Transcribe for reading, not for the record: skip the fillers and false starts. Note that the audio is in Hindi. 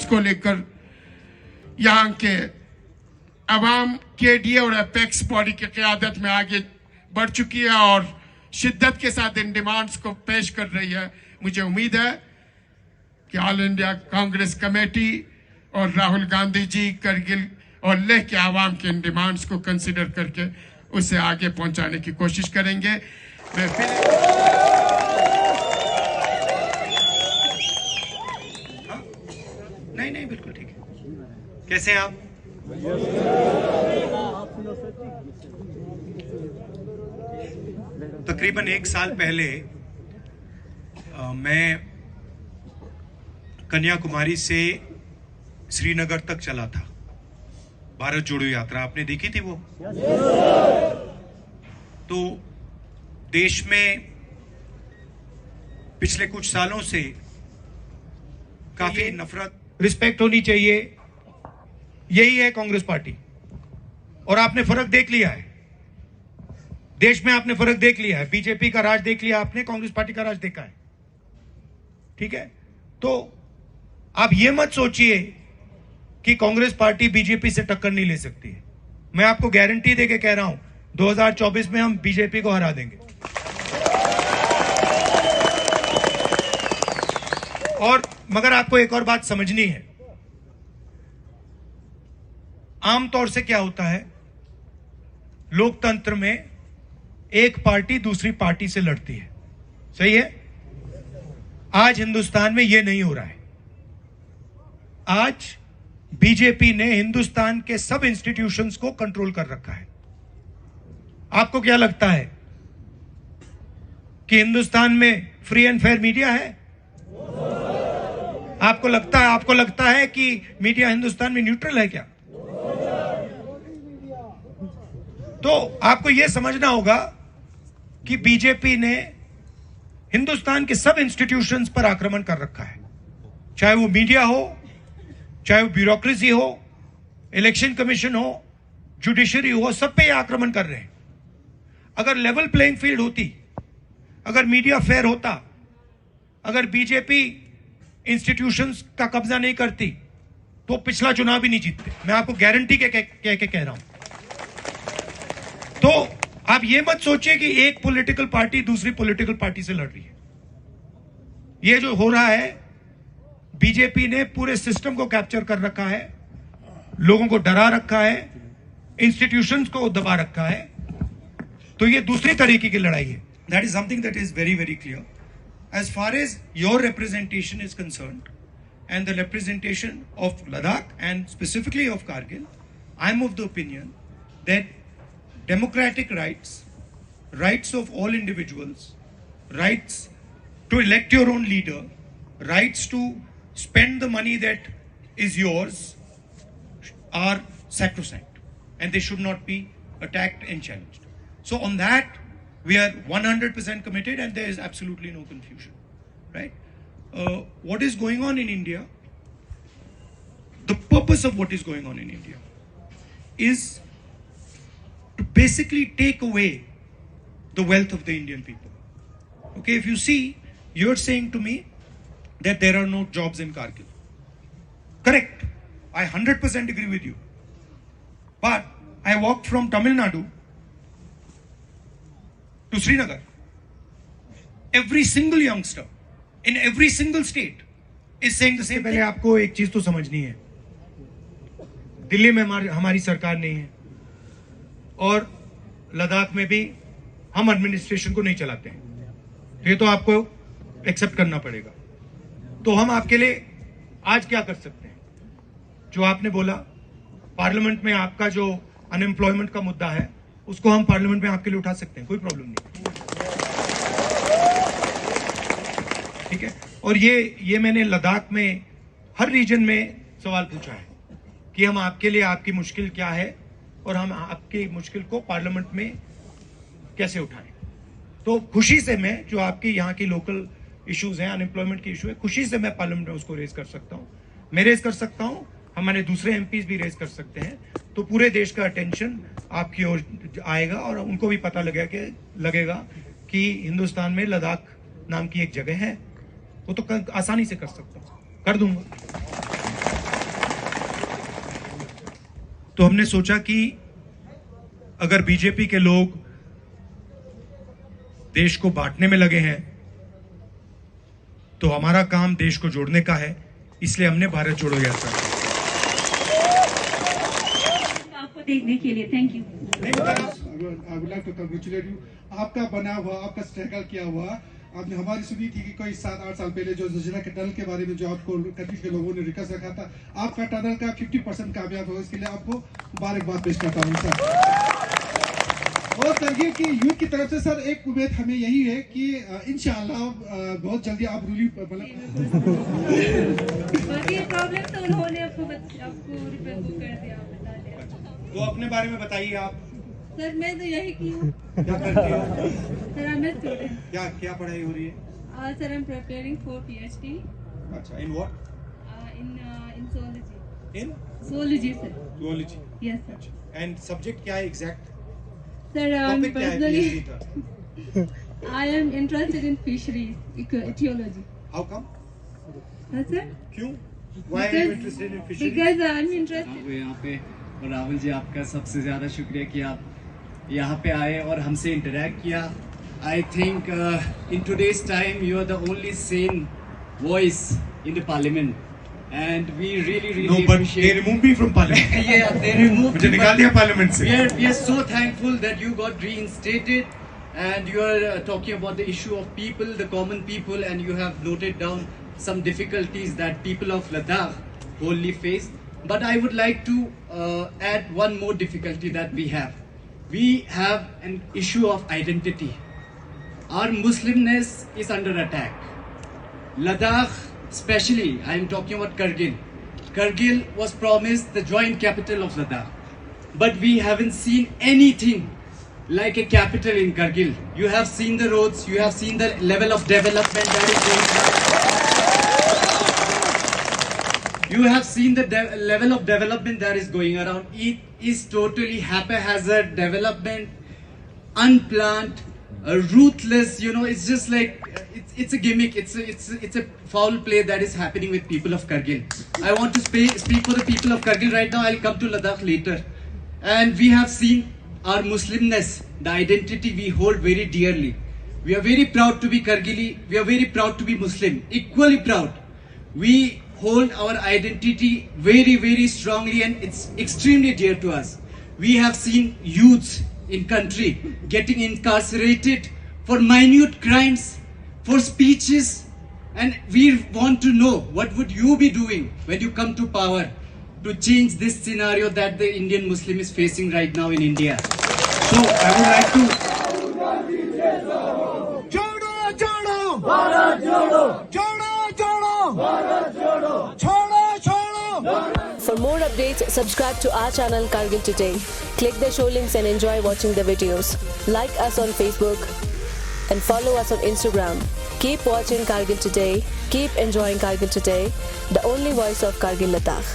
डिमांड्स को लेकर यहाँ के अवाम केडीए और अपेक्स बॉडी की क़यादत में आगे बढ़ चुकी है और शिद्दत के साथ इन डिमांड्स को पेश कर रही है। मुझे उम्मीद है कि ऑल इंडिया कांग्रेस कमेटी और राहुल गांधी जी करगिल और लेह के आवाम के इन डिमांड्स को कंसिडर करके उसे आगे पहुंचाने की कोशिश करेंगे। मैं नहीं बिल्कुल ठीक है। कैसे हैं आप? तकरीबन 1 साल पहले मैं कन्याकुमारी से श्रीनगर तक चला था। भारत जोड़ो यात्रा आपने देखी थी वो? तो देश में पिछले कुछ सालों से काफी नफरत, रिस्पेक्ट होनी चाहिए, यही है कांग्रेस पार्टी। और आपने फर्क देख लिया है, देश में आपने फर्क देख लिया है। बीजेपी का राज देख लिया आपने, कांग्रेस पार्टी का राज देखा है, ठीक है? तो आप ये मत सोचिए कि कांग्रेस पार्टी बीजेपी से टक्कर नहीं ले सकती है। मैं आपको गारंटी देके कह रहा हूं 2024 में हम बीजेपी को हरा देंगे। और मगर आपको एक और बात समझनी है, आमतौर से क्या होता है लोकतंत्र में, एक पार्टी दूसरी पार्टी से लड़ती है, सही है? आज हिंदुस्तान में यह नहीं हो रहा है। आज बीजेपी ने हिंदुस्तान के सब इंस्टीट्यूशंस को कंट्रोल कर रखा है। आपको क्या लगता है कि हिंदुस्तान में फ्री एंड फेयर मीडिया है? आपको लगता है कि मीडिया हिंदुस्तान में न्यूट्रल है क्या? तो आपको यह समझना होगा कि बीजेपी ने हिंदुस्तान के सब इंस्टीट्यूशंस पर आक्रमण कर रखा है, चाहे वो मीडिया हो, चाहे वो ब्यूरोक्रेसी हो, इलेक्शन कमीशन हो, जुडिशरी हो, सब पे आक्रमण कर रहे हैं। अगर लेवल प्लेइंग फील्ड होती, अगर मीडिया फेयर होता, अगर बीजेपी इंस्टीट्यूशंस का कब्जा नहीं करती तो पिछला चुनाव भी नहीं जीतते। मैं आपको गारंटी कह रहा हूं। तो आप ये मत सोचिए कि एक पॉलिटिकल पार्टी दूसरी पॉलिटिकल पार्टी से लड़ रही है। ये जो हो रहा है, बीजेपी ने पूरे सिस्टम को कैप्चर कर रखा है, लोगों को डरा रखा है, इंस्टीट्यूशंस को दबा रखा है। तो ये दूसरी तरीके की लड़ाई है। That is something that is very very clear. As far as your representation is concerned and the representation of Ladakh and specifically of Kargil, I am of the opinion that democratic rights, rights of all individuals, rights to elect your own leader, rights to spend the money that is yours are sacrosanct and they should not be attacked and challenged. So on that we are 100% committed and there is absolutely no confusion, right? What is going on in India, the purpose of what is going on in India is to basically take away the wealth of the Indian people. Okay, if you see, you're saying to me that there are no jobs in Kargil. Correct. I 100% agree with you. But I walked from Tamil Nadu to Srinagar. Every single youngster in every single state is saying the same thing. पहले आपको एक चीज तो समझनी है, दिल्ली में हमारी सरकार नहीं है और लद्दाख में भी हम एडमिनिस्ट्रेशन को नहीं चलाते हैं। ये तो आपको एक्सेप्ट करना पड़ेगा। तो हम आपके लिए आज क्या कर सकते हैं? जो आपने बोला, पार्लियामेंट में आपका जो अनएम्प्लॉयमेंट का मुद्दा है उसको हम पार्लियामेंट में आपके लिए उठा सकते हैं, कोई प्रॉब्लम नहीं, ठीक है? और ये मैंने लद्दाख में हर रीजन में सवाल पूछा है कि हम आपके लिए, आपकी मुश्किल क्या है और हम आपकी मुश्किल को पार्लियामेंट में कैसे उठाएं। तो खुशी से मैं, जो आपकी यहाँ की लोकल इश्यूज हैं, अनएम्प्लॉयमेंट की इशू है, खुशी से मैं पार्लियामेंट में उसको रेज कर सकता हूँ। मैं रेज कर सकता हूँ, हमारे दूसरे एमपीज भी रेज कर सकते हैं। तो पूरे देश का अटेंशन आपकी ओर आएगा और उनको भी पता लगेगा कि हिंदुस्तान में लद्दाख नाम की एक जगह है। वो तो आसानी से कर सकता हूँ, कर दूंगा। तो हमने सोचा कि अगर बीजेपी के लोग देश को बांटने में लगे हैं तो हमारा काम देश को जोड़ने का है, इसलिए हमने भारत जोड़ो यात्रा की। आपको देखने के लिए thank you. I would like to congratulate you. आपका बना हुआ, आपका स्ट्रगल किया हुआ, आपने हमारी सुनी थी कि कोई 7-8 साल पहले जो जोजिला के टनल के बारे में जो आपको कश्मीर के लोगों ने रिक्वेस्ट रखा था, आपका टनल का 50% कामयाब हो, इसके लिए आपको मुबारकबाद पेश करता हूँ सर। और करगिल की यूथ की तरफ से सर एक उम्मीद हमें यही है कि इंशाअल्लाह बहुत जल्दी आप रूली प्रॉब्लम तो उन्होंने आपको रिपेयर कर दिया, बता दिया। तो अपने बारे में बताइए आप। सर मैं तो यही की हूँ। क्या करते हो? Sir I am a student. क्या पढ़ाई हो रही है? Sir I am preparing for PhD अच्छा, in what? in zoology। In zoology sir। zoology। Yes sir। And subject क्या है एग्जैक्ट? Sir टॉपिक क्या है personally PhD का? I am interested in fisheries, ecology। How come? Sir? क्यों? Why are you interested in fisheries? Because I am interested। आपको यहाँ पे, और राहुल जी आपका सबसे ज़्यादा शुक्रिया कि आप यहाँ पे आए और हमसे इंटरेक्ट किया। I think in today's time you are the only sane voice in the parliament and we really No, but they removed me from parliament. yeah, they removed मुझे you, निकाल but दिया पार्लियामेंट से। we are so thankful that you got reinstated and you are talking about the issue of people, the common people, and you have noted down some difficulties that people of Ladakh wholly face. But I would like to add one more difficulty that we have. We have an issue of identity. Our Muslimness is under attack. Ladakh, especially, I am talking about Kargil. Kargil was promised the joint capital of Ladakh. But we haven't seen anything like a capital in Kargil. You have seen the roads, you have seen the level of development that is going on. You have seen the level of development that is going around. It is totally haphazard development, unplanned, ruthless. You know, it's just like it's a gimmick. It's a foul play that is happening with people of Kargil. I want to speak for the people of Kargil right now. I'll come to Ladakh later. And we have seen our Muslimness, the identity we hold very dearly. We are very proud to be Kargili. We are very proud to be Muslim. Equally proud. We hold our identity very, very strongly, and it's extremely dear to us. We have seen youths in country getting incarcerated for minute crimes, for speeches, and we want to know what would you be doing when you come to power to change this scenario that the Indian Muslim is facing right now in India. So I would like to For more updates, subscribe to our channel Kargil Today. Click the show links and enjoy watching the videos. Like us on Facebook and follow us on Instagram. Keep watching Kargil Today. Keep enjoying Kargil Today, the only voice of Kargil Ladakh.